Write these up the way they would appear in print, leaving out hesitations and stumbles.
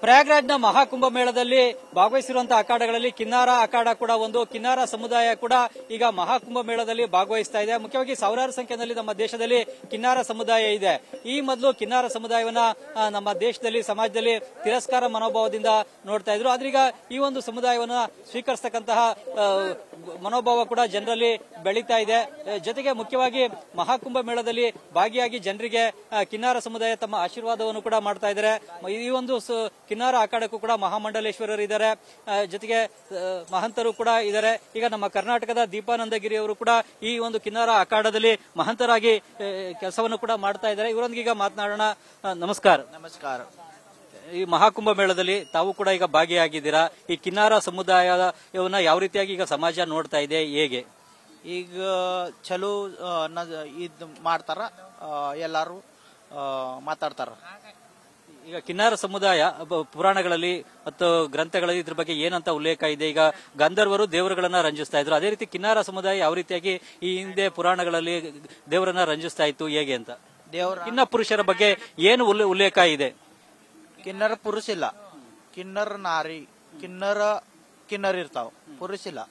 ಪ್ರಯಾಗ್ರಾಜ್ನ ಮಹಾಕುಂಭ ಮೇಳದಲ್ಲಿ ಭಾಗವಹಿಸಿರುವಂತಹ ಅಖಾಡಗಳಲ್ಲಿ ಕಿನ್ನಾರ ಅಖಾಡ ಕೂಡ ಒಂದು. ಕಿನ್ನಾರ ಸಮುದಾಯ ಕೂಡ ಈಗ ಮಹಾಕುಂಭ ಮೇಳದಲ್ಲಿ ಭಾಗವಹಿಸ್ತಾ ಇದೆ. ಮುಖ್ಯವಾಗಿ ಸಾವಿರಾರು ಸಂಖ್ಯೆಯಲ್ಲಿ ನಮ್ಮ ದೇಶದಲ್ಲಿ ಕಿನ್ನಾರ ಸಮುದಾಯ ಇದೆ. ಈ ಮೊದಲು ಕಿನ್ನಾರ ಸಮುದಾಯವನ್ನ ನಮ್ಮ ದೇಶದಲ್ಲಿ ಸಮಾಜದಲ್ಲಿ ತಿರಸ್ಕಾರ ಮನೋಭಾವದಿಂದ ನೋಡ್ತಾ ಇದ್ರು. ಆದ್ರೀಗ ಈ ಒಂದು ಸಮುದಾಯವನ್ನ ಸ್ವೀಕರಿಸತಕ್ಕಂತಹ ಮನೋಭಾವ ಕೂಡ ಜನರಲ್ಲಿ ಬೆಳೀತಾ ಇದೆ. ಜೊತೆಗೆ ಮುಖ್ಯವಾಗಿ ಮಹಾಕುಂಭ ಮೇಳದಲ್ಲಿ ಭಾಗಿಯಾಗಿ ಜನರಿಗೆ ಕಿನ್ನಾರ ಸಮುದಾಯ ತಮ್ಮ ಆಶೀರ್ವಾದವನ್ನು ಕೂಡ ಮಾಡ್ತಾ ಇದ್ದಾರೆ. ಈ ಒಂದು ಕಿನ್ನಾರ ಅಖಾಡಕ್ಕೂ ಕೂಡ ಮಹಾಮಂಡಲೇಶ್ವರರು ಇದ್ದಾರೆ, ಜೊತೆಗೆ ಮಹಂತರು ಕೂಡ ಇದ್ದಾರೆ. ಈಗ ನಮ್ಮ ಕರ್ನಾಟಕದ ದೀಪಾನಂದಗಿರಿ ಅವರು ಕೂಡ ಈ ಒಂದು ಕಿನ್ನಾರ ಅಖಾಡದಲ್ಲಿ ಮಹಂತರಾಗಿ ಕೆಲಸವನ್ನು ಕೂಡ ಮಾಡ್ತಾ ಇದ್ದಾರೆ. ಇವರೊಂದಿಗೆ ಈಗ ಮಾತನಾಡೋಣ. ನಮಸ್ಕಾರ. ನಮಸ್ಕಾರ. ಈ ಮಹಾಕುಂಭ ಮೇಳದಲ್ಲಿ ತಾವು ಕೂಡ ಈಗ ಭಾಗಿಯಾಗಿದ್ದೀರಾ. ಈ ಕಿನ್ನಾರ ಸಮುದಾಯವನ್ನ ಯಾವ ರೀತಿಯಾಗಿ ಈಗ ಸಮಾಜ ನೋಡ್ತಾ ಇದೆ, ಹೇಗೆ? ಈಗ ಚಲೋ ಇದ್ ಮಾಡ್ತಾರ, ಎಲ್ಲಾರು ಮಾತಾಡ್ತಾರ. ಈಗ ಕಿನ್ನಾರ ಸಮುದಾಯ ಪುರಾಣಗಳಲ್ಲಿ ಮತ್ತು ಗ್ರಂಥಗಳಲ್ಲಿ ಇದ್ರ ಬಗ್ಗೆ ಏನಂತ ಉಲ್ಲೇಖ ಇದೆ? ಈಗ ಗಂಧರ್ವರು ದೇವರುಗಳನ್ನ ರಂಜಿಸ್ತಾ ಇದ್ರು, ಅದೇ ರೀತಿ ಕಿನ್ನಾರ ಸಮುದಾಯ ಯಾವ ರೀತಿಯಾಗಿ ಈ ಹಿಂದೆ ಪುರಾಣಗಳಲ್ಲಿ ದೇವರನ್ನ ರಂಜಿಸ್ತಾ ಇತ್ತು, ಹೇಗೆ ಅಂತ? ಕಿನ್ನ ಪುರುಷರ ಬಗ್ಗೆ ಏನು ಉಲ್ಲೇಖ ಇದೆ? ಕಿನ್ನರ ಪುರುಷ ಇಲ್ಲ, ಕಿನ್ನರ ನಾರಿ, ಕಿನ್ನರ್ ಇರ್ತಾವ, ಪುರುಷ ಇಲ್ಲ.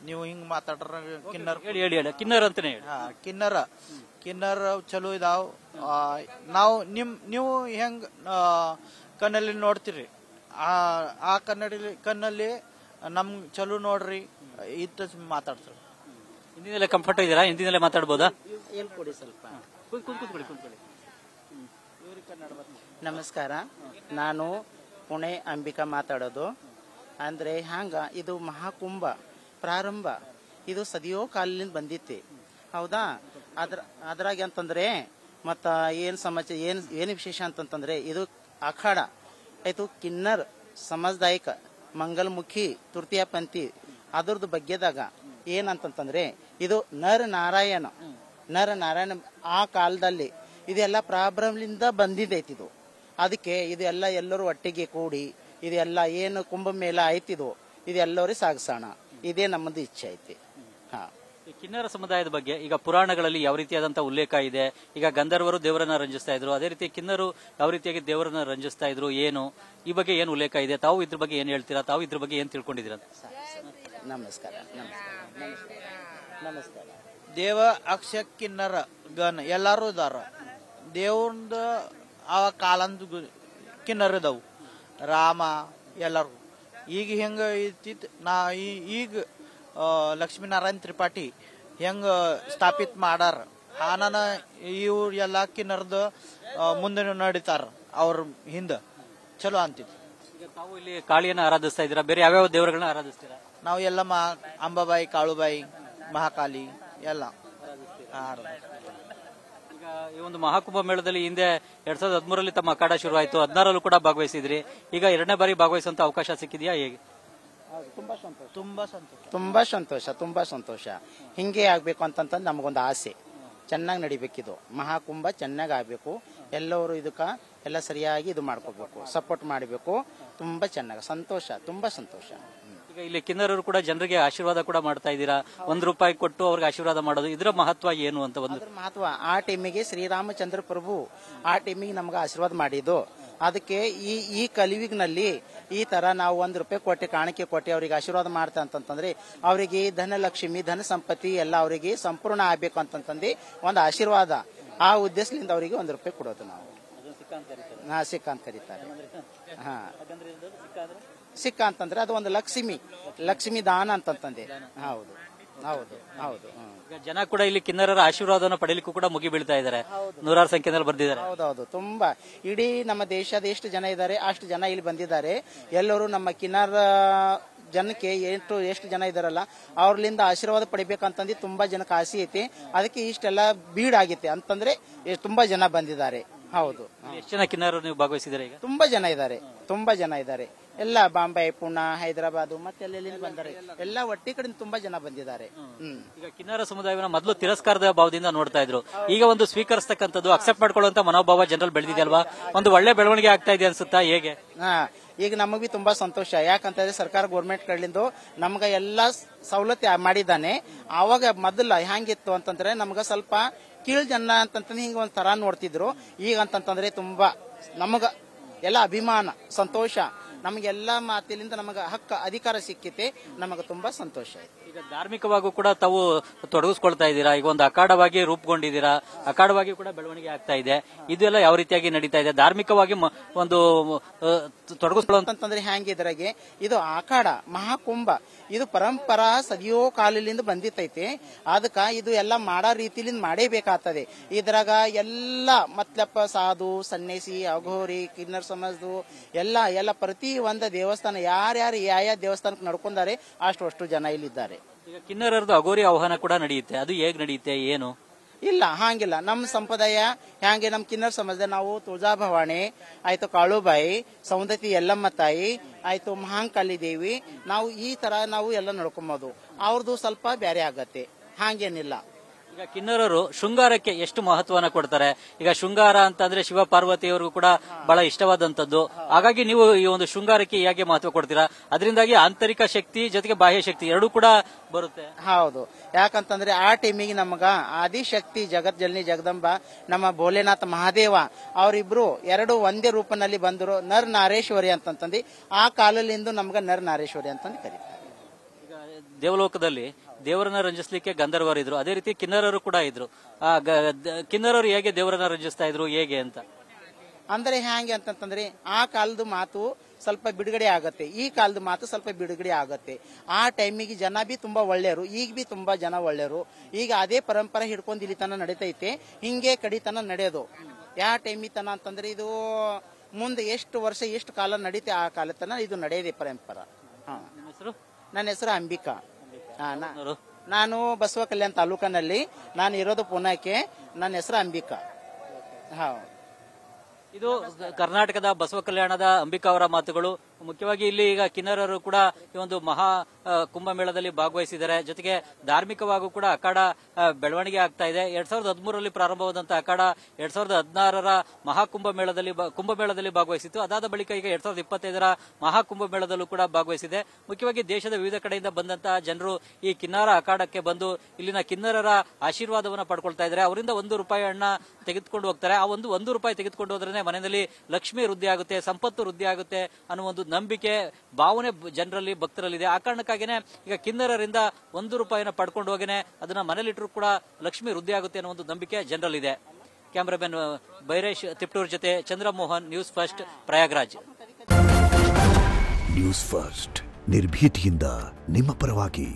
ನೀವು ಹಿಂಗ್ ಮಾತಾಡ್ರ ಕಿನ್ನರ್ ಹೇಳಿ ಕಿನ್ನರ್ ಅಂತಾನೆ ಹೇಳಿ. ಕಿನ್ನರ್ ಚಲೋ ಇದಾವ್. ನೀವು ಹೆಂಗ್ ಕಣ್ಣಲ್ಲಿ ನೋಡ್ತೀರಿ, ಆ ಕಣ್ಣಲ್ಲಿ ನಮ್ ಚಲೋ ನೋಡ್ರಿ ಇತ್ತ ಮಾತಾಡ್ತಾರೆ. ಹಿಂದಿನಲ್ಲೇ ಕಂಫರ್ಟ್ ಇದೀರಾ? ಹಿಂದಿನಲ್ಲೇ ಮಾತಾಡ್ಬೋದಾ? ಹೇಳ್ಕೊಡಿ ಸ್ವಲ್ಪ. ನಮಸ್ಕಾರ, ನಾನು ಪುಣೆ ಅಂಬಿಕಾ ಮಾತಾಡೋದು. ಅಂದ್ರೆ ಹಂಗ ಇದು ಮಹಾಕುಂಭ ಪ್ರಾರಂಭ ಇದು ಸದಿಯೋ ಕಾಲದಿಂದ ಬಂದಿತ್ತೆ, ಹೌದಾ? ಅದ್ರಾಗ ಅಂತಂದ್ರೆ ಮತ್ತ ಏನ್ ಸಮಾಚಾರ, ಏನ್ ವಿಶೇಷ ಅಂತಂತಂದ್ರೆ ಇದು ಅಖಾಡ ಆಯ್ತು ಕಿನ್ನರ್ ಸಮಾಜದಾಯಿಕ ಮಂಗಲ್ಮುಖಿ ತೃತೀಯ ಪಂಥಿ ಅದ್ರದ್ದು ಬಗ್ಗೆದಾಗ ಏನಂತಂತಂದ್ರೆ ಇದು ನರ ನಾರಾಯಣ ಆ ಕಾಲದಲ್ಲಿ ಇದೆಲ್ಲ ಪ್ರಾರಂಭದಿಂದ ಬಂದಿದ್ದೈತಿದು. ಅದಕ್ಕೆ ಇದೆಲ್ಲ ಎಲ್ಲರೂ ಒಟ್ಟಿಗೆ ಕೂಡಿ ಇದೆಲ್ಲ ಏನು ಕುಂಭಮೇಳ ಆಯ್ತಿದು ಇದೆಲ್ಲರೂ ಸಾಗಿಸೋಣ, ಇದೇ ನಮ್ಮದು ಇಚ್ಛೆ ಐತಿ. ಕಿನ್ನರ ಸಮುದಾಯದ ಬಗ್ಗೆ ಈಗ ಪುರಾಣಗಳಲ್ಲಿ ಯಾವ ರೀತಿಯಾದಂತಹ ಉಲ್ಲೇಖ ಇದೆ? ಈಗ ಗಂಧರ್ವರು ದೇವರನ್ನ ರಂಜಿಸ್ತಾ ಇದ್ರು, ಅದೇ ರೀತಿ ಕಿನ್ನರು ಯಾವ ರೀತಿಯಾಗಿ ದೇವರನ್ನ ರಂಜಿಸ್ತಾ ಇದ್ರು, ಏನು ಈ ಬಗ್ಗೆ ಏನು ಉಲ್ಲೇಖ ಇದೆ? ತಾವು ಇದ್ರ ಬಗ್ಗೆ ಏನ್ ಹೇಳ್ತೀರಾ? ತಾವು ಇದ್ರ ಬಗ್ಗೆ ಏನ್ ತಿಳ್ಕೊಂಡಿದ್ದೀರಾ? ನಮಸ್ಕಾರ. ದೇವ ಅಕ್ಷ ಕಿನ್ನರ ಗನ್ ಎಲ್ಲಾರು ಇದಾರ. ದೇವ್ರದ ಆ ಕಾಲಂದು ಕಿನ್ನರ ಇದಾವು, ರಾಮ ಎಲ್ಲಾರು. ಈಗ ಹೆಂಗ ಇರ್ತಿತ್ ಈಗ ಲಕ್ಷ್ಮೀನಾರಾಯಣ ತ್ರಿಪಾಠಿ ಹೆಂಗ ಸ್ಥಾಪಿತ ಮಾಡಾರ, ಆನನ ಇವ್ರ ಎಲ್ಲಾ ಕಿನ್ನರ್ದ ಮುಂದೆ ನಡೀತಾರ ಅವ್ರ ಹಿಂದ. ಚಲೋ ಅಂತಿತ್ತು. ತಾವು ಇಲ್ಲಿ ಕಾಳಿಯನ್ನ ಆರಾಧಿಸ್ತಾ ಇದ್ದೀರಾ, ಬೇರೆ ಯಾವ್ಯಾವ ದೇವರುಗಳನ್ನ ಆರಾಧಿಸ್ತೀರಾ? ನಾವು ಎಲ್ಲ ಅಂಬಾಬಾಯಿ, ಕಾಳುಬಾಯಿ, ಮಹಾಕಾಲಿ ಎಲ್ಲ ಈಗ ಈ ಒಂದು ಮಹಾಕುಂಭ ಮೇಳದಲ್ಲಿ ಹಿಂದೆ 2013 ತಮ್ಮ ಅಖಾಡ ಶುರುವಾಯಿತು, 16 ಕೂಡ ಭಾಗವಹಿಸಿದ್ರಿ. ಈಗ 2ನೇ ಬಾರಿ ಭಾಗವಹಿಸುವಂತ ಅವಕಾಶ ಸಿಕ್ಕಿದೆಯಾ, ಹೇಗೆ? ತುಂಬಾ ಸಂತೋಷ. ಹಿಂಗೆ ಆಗ್ಬೇಕು ಅಂತಂತಂದು ನಮಗೊಂದು ಆಸೆ. ಚೆನ್ನಾಗಿ ನಡಿಬೇಕಿದು ಮಹಾಕುಂಭ, ಚೆನ್ನಾಗಿ ಆಗ್ಬೇಕು. ಎಲ್ಲರೂ ಇದಕ್ಕ ಎಲ್ಲ ಸರಿಯಾಗಿ ಇದು ಮಾಡ್ಕೋಬೇಕು, ಸಪೋರ್ಟ್ ಮಾಡಬೇಕು. ತುಂಬಾ ಚೆನ್ನಾಗಿ ತುಂಬಾ ಸಂತೋಷ. ಈಗ ಇಲ್ಲಿ ಕಿನ್ನರರು ಕೂಡ ಜನರಿಗೆ ಆಶೀರ್ವಾದ ಕೂಡ ಮಾಡ್ತಾ ಇದ್ದೀರಾ, ₹1 ಕೊಟ್ಟು ಅವ್ರಿಗೆ ಆಶೀರ್ವಾದ ಮಾಡೋದು, ಇದರ ಮಹತ್ವ ಏನು ಅಂತ? ಮಹತ್ವ ಆ ಟೈಮಿಗೆ ಶ್ರೀರಾಮಚಂದ್ರ ಪ್ರಭು ಆ ಟೈಮಿಗೆ ನಮ್ಗೆ ಆಶೀರ್ವಾದ ಮಾಡಿದ್ದು. ಅದಕ್ಕೆ ಈ ಕಲಿಯುಗನಲ್ಲಿ ಈ ತರ ನಾವು ₹1 ಕೊಟ್ಟೆ, ಕಾಣಿಕೆ ಕೊಟ್ಟೆ ಅವ್ರಿಗೆ ಆಶೀರ್ವಾದ ಮಾಡ್ತಾ ಅಂತಂತಂದ್ರೆ ಅವರಿಗೆ ಧನಲಕ್ಷ್ಮಿ, ಧನ ಸಂಪತ್ತಿ ಎಲ್ಲ ಅವರಿಗೆ ಸಂಪೂರ್ಣ ಆಗ್ಬೇಕು ಅಂತಂತಂದು ಒಂದು ಆಶೀರ್ವಾದ. ಆ ಉದ್ದೇಶದಿಂದ ಅವರಿಗೆ ₹1 ಕೊಡೋದು ನಾವು. ಸಿಕ್ಕ ಅಂತ ಕರೀತಾರೆ. ಸಿಕ್ಕ ಅಂತಂದ್ರೆ ಅದು ಒಂದು ಲಕ್ಷ್ಮಿ ದಾನ ಅಂತಂತಂದೆ. ಹೌದು. ಜನ ಕೂಡ ಇಲ್ಲಿ ಕಿನ್ನರರ ಆಶೀರ್ವಾದವನ್ನು ಪಡೆಯಲಿಕ್ಕೂ ಕೂಡ ಮುಗಿ ಬೀಳ್ತಾ ಇದ್ದಾರೆ, ನೂರಾರು ಸಂಖ್ಯೆಯಲ್ಲಿ ಬಂದಿದ್ದಾರೆ. ಹೌದೌದು, ತುಂಬಾ. ಇಡೀ ನಮ್ಮ ದೇಶದ ಎಷ್ಟು ಜನ ಇದ್ದಾರೆ ಅಷ್ಟು ಜನ ಇಲ್ಲಿ ಬಂದಿದ್ದಾರೆ. ಎಲ್ಲರೂ ನಮ್ಮ ಕಿನ್ನರ ಜನಕ್ಕೆ ಎಷ್ಟು ಜನ ಇದಾರಲ್ಲ ಅವ್ರಲಿಂದ ಆಶೀರ್ವಾದ ಪಡಿಬೇಕಂತಂದು ತುಂಬಾ ಜನಕ್ಕೆ ಆಸೆ ಐತಿ. ಅದಕ್ಕೆ ಇಷ್ಟೆಲ್ಲ ಬೀಡಾಗಿತ್ತೆ ಅಂತಂದ್ರೆ ತುಂಬಾ ಜನ ಬಂದಿದ್ದಾರೆ. ಹೌದು. ಎಷ್ಟು ಜನ ಕಿನ್ನರರು ನೀವು ಭಾಗವಹಿಸಿದ್ದಾರೆ? ಈಗ ತುಂಬಾ ಜನ ಇದ್ದಾರೆ. ಎಲ್ಲ ಬಾಂಬೆ, ಪುಣೆ, ಹೈದರಾಬಾದ್ ಮತ್ತೆ ಎಲ್ಲೆಲ್ಲಿ ಬಂದರೆ ಎಲ್ಲ ಒಟ್ಟಿ ಕಡೆ ತುಂಬಾ ಜನ ಬಂದಿದ್ದಾರೆ. ಈಗ ಕಿನ್ನರ ಸಮುದಾಯವನ್ನ ಮೊದಲು ತಿರಸ್ಕಾರದ ಭಾವದಿಂದ ನೋಡ್ತಾ ಇದ್ರು, ಈಗ ಒಂದು ಸ್ವೀಕರಿಸತಕ್ಕಂಥದ್ದು, ಅಕ್ಸೆಪ್ಟ್ ಮಾಡ್ಕೊಳ್ಳುವಂತ ಮನೋಭಾವ ಜನರಲ್ಲಿ ಬೆಳೆದಿದೆ ಅಲ್ವಾ? ಒಂದು ಒಳ್ಳೆ ಬೆಳವಣಿಗೆ ಆಗ್ತಾ ಇದೆ ಅನ್ಸುತ್ತಾ, ಹೇಗೆ? ಈಗ ನಮಗ್ ಬಿ ತುಂಬಾ ಸಂತೋಷ. ಯಾಕಂತಂದ್ರೆ ಸರ್ಕಾರ ಗೌರ್ಮೆಂಟ್ ಕಡೆಯಿಂದ ನಮ್ಗ ಎಲ್ಲಾ ಸವಲತ್ತು ಮಾಡಿದ್ದಾನೆ. ಆವಾಗ ಮೊದಲ ಹೆಂಗಿತ್ತು ಅಂತಂದ್ರೆ ನಮ್ಗ ಸ್ವಲ್ಪ ಕೀಳ್ ಜನ ಅಂತಂದ್ರೆ ಹಿಂಗ ಒಂದ್ ತರ ನೋಡ್ತಿದ್ರು. ಈಗ ಅಂತಂತಂದ್ರೆ ತುಂಬಾ ನಮಗ ಎಲ್ಲ ಅಭಿಮಾನ ಸಂತೋಷ ನಮಗೆಲ್ಲ ಮಾತಿನಿಂದ ನಮಗೆ ಅಧಿಕಾರ ಸಿಕ್ಕಿತೆ, ನಮಗೆ ತುಂಬಾ ಸಂತೋಷ ಆಯ್ತು. ಈಗ ಧಾರ್ಮಿಕವಾಗೂ ಕೂಡ ತಾವು ತೊಡಗಿಸ್ಕೊಳ್ತಾ ಇದ್ದೀರಾ, ಈಗ ಒಂದು ಅಖಾಡವಾಗಿ ರೂಪುಗೊಂಡಿದ್ದೀರಾ, ಅಖಾಡವಾಗಿ ಕೂಡ ಬೆಳವಣಿಗೆ ಆಗ್ತಾ ಇದೆ. ಇದೆಲ್ಲ ಯಾವ ರೀತಿಯಾಗಿ ನಡೀತಾ ಇದೆ? ಧಾರ್ಮಿಕವಾಗಿ ಒಂದು ತೊಡಗಿಸ್ಕೊಳ್ಳುವಂತಂದ್ರೆ ಹ್ಯಾಂಗಿದ್ರಾಗೆ ಇದು ಅಖಾಡ ಮಹಾಕುಂಭ ಇದು ಪರಂಪರಾ ಸದಿಯೋ ಕಾಲದಿಂದ ಬಂದಿತ್ತೈತೆ. ಅದಕ್ಕ ಇದು ಎಲ್ಲ ಮಾಡೋ ರೀತಿಲಿಂದ ಮಾಡೇಬೇಕಾಗ್ತದೆ. ಇದ್ರಾಗ ಎಲ್ಲ ಮತ್ಲಪ್ಪ ಸಾಧು ಸನ್ಯಾಸಿ ಅಘೋರಿ ಕಿನ್ನರ್ ಸಮಾಜದು ಎಲ್ಲ ಪ್ರತಿ ಒಂದು ದೇವಸ್ಥಾನ ಯಾರ್ಯಾರು ಯಾವ ದೇವಸ್ಥಾನಕ್ಕೆ ನಡ್ಕೊಂಡಾರೆ ಅಷ್ಟು ಜನ ಇಲ್ಲಿದ್ದಾರೆ. ಈಗ ಕಿನ್ನರರದು ಅಘೋರಿ ಆಹ್ವಾನ ಕೂಡ ನಡೆಯುತ್ತೆ, ಅದು ಹೇಗ್ ನಡೆಯುತ್ತೆ ಏನು? ಇಲ್ಲ ಹಾಗಿಲ್ಲ. ನಮ್ಮ ಸಂಪ್ರದಾಯ ಹ್ಯಾಂಗೆ ನಮ್ಮ ಕಿನ್ನರ್ ಸಮಾಜದ ನಾವು ತುಳಜಾ ಭವಾನಿ ಆಯ್ತು, ಕಾಳುಬಾಯಿ, ಸೌಂದತಿ ಯಲ್ಲಮ್ಮ ತಾಯಿ ಆಯ್ತು, ಮಹಾಂಕಾಳಿ ದೇವಿ, ನಾವು ಈ ತರ ನಾವು ಎಲ್ಲ ನಡ್ಕೊಂಬೋದು. ಅವ್ರದ್ದು ಸ್ವಲ್ಪ ಬೇರೆ ಆಗತ್ತೆ, ಹಾಗೇನಿಲ್ಲ. ಈಗ ಕಿನ್ನರರು ಶೃಂಗಾರಕ್ಕೆ ಎಷ್ಟು ಮಹತ್ವನ ಕೊಡ್ತಾರೆ? ಈಗ ಶೃಂಗಾರ ಅಂತಂದ್ರೆ ಶಿವ ಪಾರ್ವತಿಯವರಿಗೂ ಕೂಡ ಬಹಳ ಇಷ್ಟವಾದಂತದ್ದು. ಹಾಗಾಗಿ ನೀವು ಈ ಒಂದು ಶೃಂಗಾರಕ್ಕೆ ಹೇಗೆ ಮಹತ್ವ ಕೊಡ್ತೀರಾ? ಅದರಿಂದಾಗಿ ಆಂತರಿಕ ಶಕ್ತಿ ಜೊತೆಗೆ ಬಾಹ್ಯ ಶಕ್ತಿ ಎರಡೂ ಕೂಡ ಬರುತ್ತೆ. ಹೌದು, ಯಾಕಂತಂದ್ರೆ ಆ ಟೈಮಿಗೆ ನಮಗ ಆದಿಶಕ್ತಿ ಜಗಜ್ಜನನಿ ಜಗದಂಬ ನಮ್ಮ ಭೋಲೆನಾಥ ಮಹಾದೇವ ಅವರಿಬ್ರು ಎರಡು ಒಂದೇ ರೂಪನಲ್ಲಿ ಬಂದರು. ನರ್ ನಾರೇಶ್ವರಿ ಅಂತಂದು ಆ ಕಾಲದಿಂದ ನಮ್ಗ ನರ್ ನಾರೇಶ್ವರಿ ಅಂತಂದು ಕರೀತಾರೆ. ಈಗ ದೇವಲೋಕದಲ್ಲಿ ದೇವರನ್ನ ರಂಜಿಸ್ಲಿಕ್ಕೆ ಗಂಧರ್ವರಿದ್ರು, ಅದೇ ರೀತಿ ಕಿನ್ನರರು ಕೂಡ ಇದ್ರು. ಕಿನ್ನರರು ಹೇಗೆ ದೇವರನ್ನ ರಂಜಿಸ್ತಾ ಇದ್ರು, ಹೇಗೆ ಅಂತ ಅಂದ್ರೆ ಹ್ಯಾಂಗೆ ಅಂತಂದ್ರೆ ಆ ಕಾಲದ ಮಾತು ಸ್ವಲ್ಪ ಬಿಡುಗಡೆ ಆಗತ್ತೆ, ಈ ಕಾಲದ ಮಾತು ಸ್ವಲ್ಪ ಬಿಡುಗಡೆ ಆಗತ್ತೆ. ಆ ಟೈಮಿಗೆ ಜನ ಬಿ ತುಂಬಾ ಒಳ್ಳೆಯರು, ಈಗ ಬಿ ತುಂಬಾ ಜನ ಒಳ್ಳೆಯರು. ಈಗ ಅದೇ ಪರಂಪರೆ ಹಿಡ್ಕೊಂಡು ಇಲ್ಲಿ ತನ ನಡೀತೈತೆ, ಹಿಂಗೆ ಕಡಿತನ ನಡೆಯೋದು. ಯಾವ ಟೈಮಿಗೆ ತನ ಅಂತಂದ್ರೆ ಇದು ಮುಂದೆ ಎಷ್ಟು ವರ್ಷ ಎಷ್ಟು ಕಾಲ ನಡೀತೆ ಆ ಕಾಲ ತನ ಇದು ನಡೆಯದೆ ಪರಂಪರೆ. ನನ್ನ ಹೆಸರು ಅಂಬಿಕಾ. ನಾನು ಬಸವ ಕಲ್ಯಾಣ ತಾಲೂಕಿನಲ್ಲಿ ನಾನು ಇರೋದು ಪುಣೆಕ್ಕೆ. ನನ್ನ ಹೆಸರು ಅಂಬಿಕಾ. ಇದು ಕರ್ನಾಟಕದ ಬಸವ ಕಲ್ಯಾಣದ ಅಂಬಿಕಾ ಅವರ ಮಾತುಗಳು. ಮುಖ್ಯವಾಗಿ ಇಲ್ಲಿ ಈಗ ಕಿನ್ನರರು ಕೂಡ ಈ ಒಂದು ಮಹಾ ಕುಂಭಮೇಳದಲ್ಲಿ ಭಾಗವಹಿಸಿದ್ದಾರೆ. ಜೊತೆಗೆ ಧಾರ್ಮಿಕವಾಗೂ ಕೂಡ ಅಖಾಡ ಬೆಳವಣಿಗೆ ಆಗ್ತಾ ಇದೆ. 2013ರಲ್ಲಿ ಪ್ರಾರಂಭವಾದಂತಹ ಅಖಾಡ 2016ರ ಕುಂಭಮೇಳದಲ್ಲಿ ಭಾಗವಹಿಸಿತ್ತು. ಅದಾದ ಬಳಿಕ ಈಗ 2025ರ ಮಹಾಕುಂಭಮೇಳದಲ್ಲೂ ಕೂಡ ಭಾಗವಹಿಸಿದೆ. ಮುಖ್ಯವಾಗಿ ದೇಶದ ವಿವಿಧ ಕಡೆಯಿಂದ ಬಂದಂತಹ ಜನರು ಈ ಕಿನ್ನಾರ ಅಖಾಡಕ್ಕೆ ಬಂದು ಇಲ್ಲಿನ ಕಿನ್ನರರ ಆಶೀರ್ವಾದವನ್ನು ಪಡ್ಕೊಳ್ತಾ ಇದ್ದಾರೆ. ಅವರಿಂದ ₹1 ಹಣ ತೆಗೆದುಕೊಂಡು ಹೋಗ್ತಾರೆ. ಆ ಒಂದು ರೂಪಾಯಿ ತೆಗೆದುಕೊಂಡು ಹೋದ್ರೆ ಮನೆಯಲ್ಲಿ ಲಕ್ಷ್ಮಿ ವೃದ್ಧಿ ಆಗುತ್ತೆ, ಸಂಪತ್ತು ವೃದ್ಧಿ ಆಗುತ್ತೆ ಅನ್ನೋ ಒಂದು ನಂಬಿಕೆ ಭಾವನೆ ಜನರಲ್ಲಿ ಭಕ್ತರಲ್ಲಿದೆ. ಆ ಕಾರಣಕ್ಕಾಗಿನೇ ಈಗ ಕಿನ್ನರರಿಂದ ₹1 ಪಡ್ಕೊಂಡು ಹೋಗೇನೆ ಅದನ್ನ ಮನೇಲಿಟ್ಟರು ಕೂಡ ಲಕ್ಷ್ಮಿ ವೃದ್ಧಿ ಆಗುತ್ತೆ ಅನ್ನೋ ಒಂದು ನಂಬಿಕೆ ಜನರಲ್ಲಿದೆ. ಕ್ಯಾಮರಾಮನ್ ಬೈರೇಶ್ ತಿಪ್ಟೂರ್ ಜೊತೆ Chandramohan, news first, Prayagraj. News first ನಿರ್ಭೀತಿಯಿಂದ ನಿಮ್ಮ ಪರವಾಗಿ.